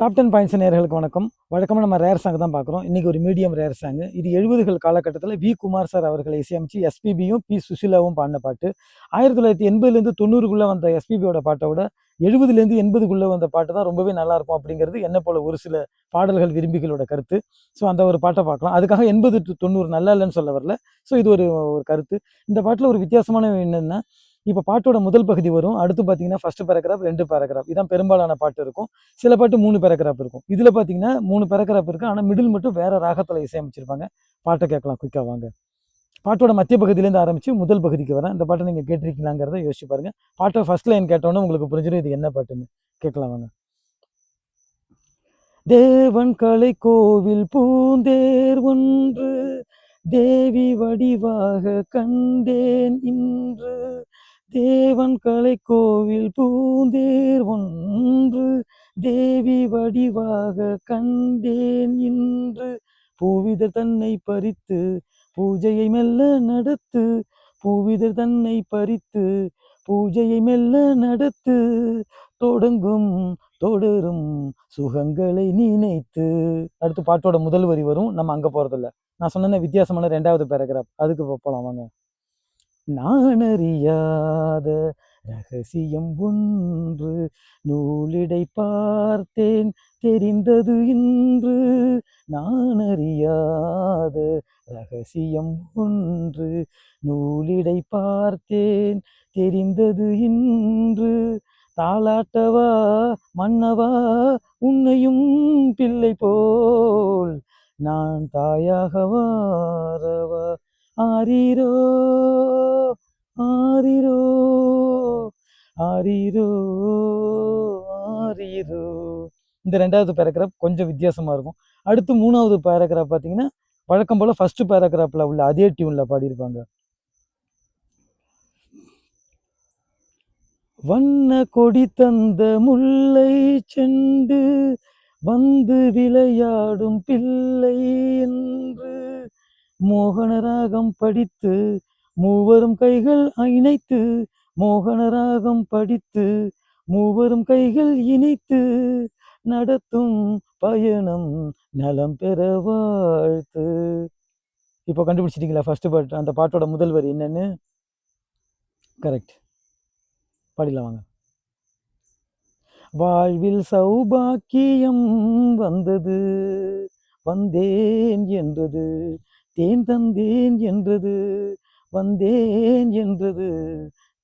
Top 10 points நேயர்களுக்கு வணக்கம். வழக்கமாக நம்ம ரேர் சாங் தான் பார்க்குறோம். இன்றைக்கி ஒரு மீடியம் ரேர் சாங். இது 70கள் காலகட்டத்தில் வி குமார் சார் அவர்களை இசையமைச்சு எஸ்பிபியும் பி சுசிலாவும் பாடின பாட்டு. 1980லேருந்து 90க்குள்ளே வந்த எஸ்பிபியோட பாட்டை விட 70லேருந்து 80க்குள்ளே வந்த பாட்டு தான் ரொம்பவே நல்லாயிருக்கும் அப்படிங்கிறது என்ன போல் ஒரு சில பாடல்கள் விரும்பிகளோட கருத்து. ஸோ அந்த ஒரு பாட்டை பார்க்கலாம். அதுக்காக 80 to 90 நல்லா இல்லைன்னு சொல்ல வரல. ஸோ இது ஒரு கருத்து. இந்த பாட்டில் ஒரு வித்தியாசமான என்னென்னா, இப்போ பாட்டோட முதல் பகுதி வரும். அடுத்து பார்த்தீங்கன்னா ஃபர்ஸ்ட் பேராகிராஃப் 2 பேராகிராஃப் இதான் பெரும்பாலான பாட்டு இருக்கும். சில பாட்டு 3 பேராகிராஃப் இருக்கும். இதில் பார்த்தீங்கன்னா 3 பேராகிராஃப் இருக்குது. ஆனால் மிடில் மட்டும் வேறு ராகத்தில் இசையமைச்சிருப்பாங்க. பாட்டை கேட்கலாம் குயிக்காக வாங்க. பாட்டோட மத்திய பகுதியிலேருந்து ஆரம்பித்து முதல் பகுதிக்கு வரேன். இந்த பாட்டை நீங்கள் கேட்டிருக்கீங்களாங்கிறத யோசிச்சு பாருங்கள். பாட்டை ஃபர்ஸ்ட் லைன் கேட்டோன்னே உங்களுக்கு புரிஞ்சிடும் இது என்ன பாட்டுன்னு. கேட்கலாம் வாங்க. தேவன் கலை கோவில் பூந்தேர் ஒன்று தேவி வடிவாக கண்டேன் இன்று. தேவன் கலை கோவில் பூந்தேர் ஒன்று தேவி வடிவாக கண்டேன் இன்று. பூவிதர் தன்னை பறித்து பூஜையை மெல்ல நடத்து. பூவிதர் தன்னை பறித்து பூஜையை மெல்ல நடத்து. தொடங்கும் தொடரும் சுகங்களை நினைத்து. அடுத்து பாட்டோட முதல் வரி வரும். நம்ம அங்கே போகிறதில்ல. நான் சொன்ன வித்தியாசமான 2வது பேராகிராஃப் அதுக்கு போகலாம் வாங்க. நான் அறியாத ரகசியம் ஒன்று நூலிடை பார்த்தேன் தெரிந்தது இன்று. நான் அறியாத ரகசியம் ஒன்று நூலிடை பார்த்தேன் தெரிந்தது இன்று. தாலாட்டவா மன்னவா உன்னையும் பிள்ளை போல் நான் தாயாக வாரவா. ஆரீரோ ஆரீரோ ஆரீரோ ஆரீரோ. இந்த 2வது பேராகிராஃப் கொஞ்சம் வித்தியாசமாக இருக்கும். அடுத்து 3வது பேராகிராஃப் பார்த்தீங்கன்னா வழக்கம் போல் ஃபர்ஸ்ட் பேராகிராஃபில் உள்ள அதே டியூனில் பாடியிருப்பாங்க. வண்ண கொடி தந்த முல்லை செண்டு வந்து விளையாடும் பிள்ளை என்று. மோகனராகம் படித்து மூவரும் கைகள் இணைத்து. மோகனராகம் படித்து மூவரும் கைகள் இணைத்து. நடத்தும் பயணம் நலம் பெற வாழ்த்து. இப்போ கண்டுபிடிச்சிட்டீங்களா ஃபர்ஸ்ட் பாட்டு? அந்த பாட்டோட முதல் வரி என்னன்னு? கரெக்ட். பாடிடலாம் வாங்க. வாழ்வில் சௌபாக்கியம் வந்தது வந்தேன் என்றது. தேன் தந்தேன் என்றது. வந்தேன் என்றது.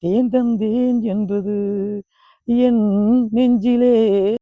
தேன் தந்தேன் என்றது. என் நெஞ்சிலே